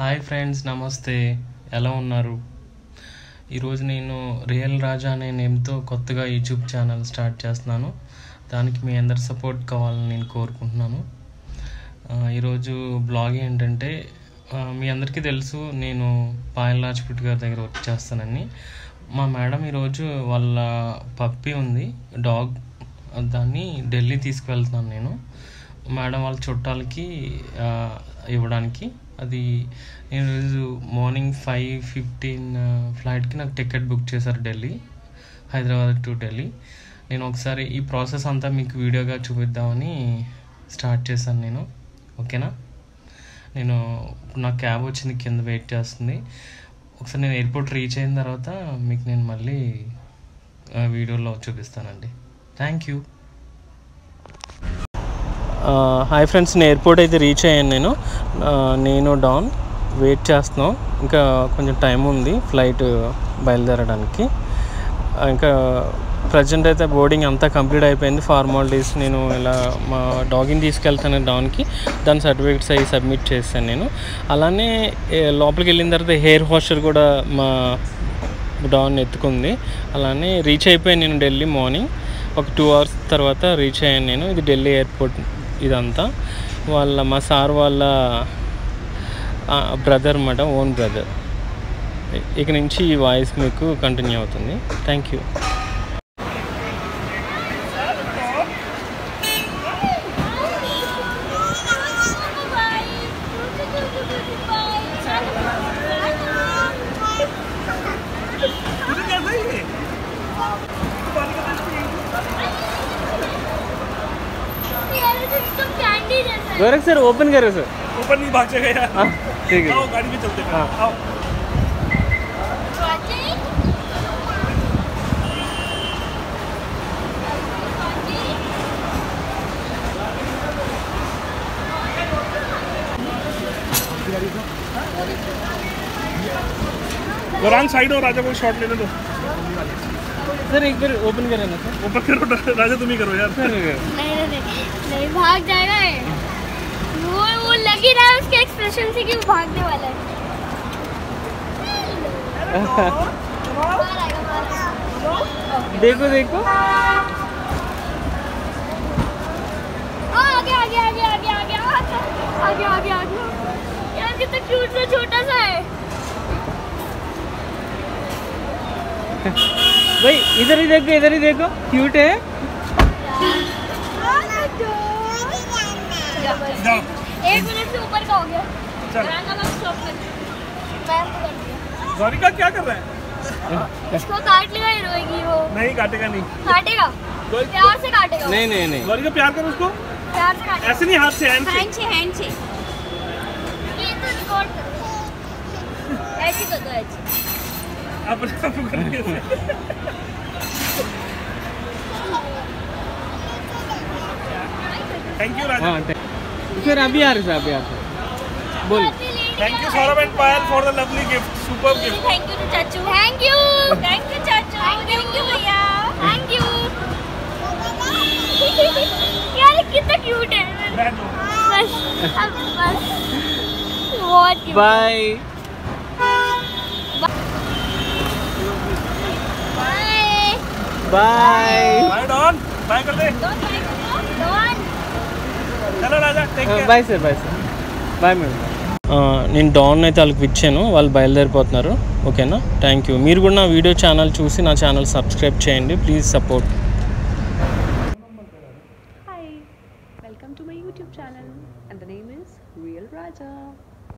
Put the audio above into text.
Hi friends, నమస్తే. ఎలా ఉన్నారు? ఈరోజు నేను రియల్ రాజా అనే నేమ్తో కొత్తగా యూట్యూబ్ ఛానల్ స్టార్ట్ చేస్తున్నాను. దానికి మీ అందరి సపోర్ట్ కావాలని నేను కోరుకుంటున్నాను. ఈరోజు బ్లాగ్ ఏంటంటే, మీ అందరికీ తెలుసు నేను పాయల్ రాజ్పుట్ గారి దగ్గర వర్క్ చేస్తానని. మా మేడం ఈరోజు వాళ్ళ పప్పి ఉంది, డాగ్, దాన్ని ఢిల్లీ తీసుకువెళ్తున్నాను నేను మేడం వాళ్ళ చుట్టాలకి ఇవ్వడానికి. అది నేను ఈరోజు మార్నింగ్ 5:15 ఫ్లైట్కి నాకు టికెట్ బుక్ చేశారు ఢిల్లీ, హైదరాబాద్ టు ఢిల్లీ. నేను ఒకసారి ఈ ప్రాసెస్ అంతా మీకు వీడియోగా చూపిద్దామని స్టార్ట్ చేశాను నేను. ఓకేనా? నేను ఇప్పుడు నా క్యాబ్ వచ్చింది, కింద వెయిట్ చేస్తుంది. ఒకసారి నేను ఎయిర్పోర్ట్ రీచ్ అయిన తర్వాత మీకు నేను మళ్ళీ వీడియోలో చూపిస్తానండి. Thank you. హాయ్ ఫ్రెండ్స్, నేను ఎయిర్పోర్ట్ అయితే రీచ్ అయ్యాను. నేను డాన్ వెయిట్ చేస్తున్నాం. ఇంకా కొంచెం టైం ఉంది ఫ్లైట్ బయలుదేరడానికి. ఇంకా ప్రజెంట్ అయితే బోర్డింగ్ అంతా కంప్లీట్ అయిపోయింది, ఫార్మాలిటీస్. నేను ఇలా మా డాగిని తీసుకెళ్తాను డాన్కి, దాని సర్టిఫికేట్స్ అవి సబ్మిట్ చేశాను నేను. అలానే లోపలికి వెళ్ళిన తర్వాత హెయిర్ వాషర్ కూడా మా డాన్ ఎత్తుకుంది. అలానే రీచ్ అయిపోయాను నేను ఢిల్లీ మార్నింగ్. ఒక 2 hours తర్వాత రీచ్ అయ్యాను నేను. ఇది ఢిల్లీ ఎయిర్పోర్ట్. ఇదంతా మా సార్ వాళ్ళ బ్రదర్ అన్నమాట, ఓన్ బ్రదర్. ఇక నుంచి ఈ వాయిస్ మీకు కంటిన్యూ అవుతుంది. Thank you. Gorakh sir open करो सर. ऊपर नहीं भाग जाएगा यार. हाँ ठीक है. आओ गाड़ी में चलते हैं. हाँ. आओ. गोरान साइड हो, राजा को शॉट लेने दो. सर एक बार ओपन करें ना सर. ओपन करो राजा, तुम ही करो यार. नहीं भाग जाएगा है. वो लग ही रहा है उसके एक्सप्रेशन से कि वो भागने वाला है. देखो देखो. आगे आगे आगे आगे आगे आगे आगे आगे यार, कितना क्यूट सा छोटा सा है. भाई इधर ही देखो, क्यूट है. जाओ. 1 मिनट से ऊपर का हो गया. गौरिका क्या कर रहा है? इसको काट लेगा, ही रोएगी वो. नहीं काटेगा, नहीं काटेगा, प्यार से काटेगा. नहीं. गौरिका प्यार करो उसको. प्यार से काटेगा. ऐसे नहीं, हाथ से, हैंड से. हैंड से ये तो रिकॉर्ड कर. ऐसे कर दो, ऐसे अपने आप को करके. थैंक यू राजा. हाँ सर, अभी आ रहे बोल. Thank you Saurabh and Payal for the lovely gift, super gift. Thank you चाचू. थैंक यू चाचू. थैंक यू भैया. Thank you. यार कितना क्यूट है. बस बहुत cute. Bye. Bye. Bye Don. Bye कर दे. चलो राजा, take care. Bye sir. Bye madam. నేను డాన్ అయితే వాళ్ళకి ఇచ్చాను, వాళ్ళు బయలుదేరిపోతున్నారు. ఓకేనా? Thank you. మీరు కూడా నా వీడియో ఛానల్ చూసి నా ఛానల్ సబ్స్క్రైబ్ చేయండి please. Support. Hi, welcome to my YouTube channel, and the name is Real Raja.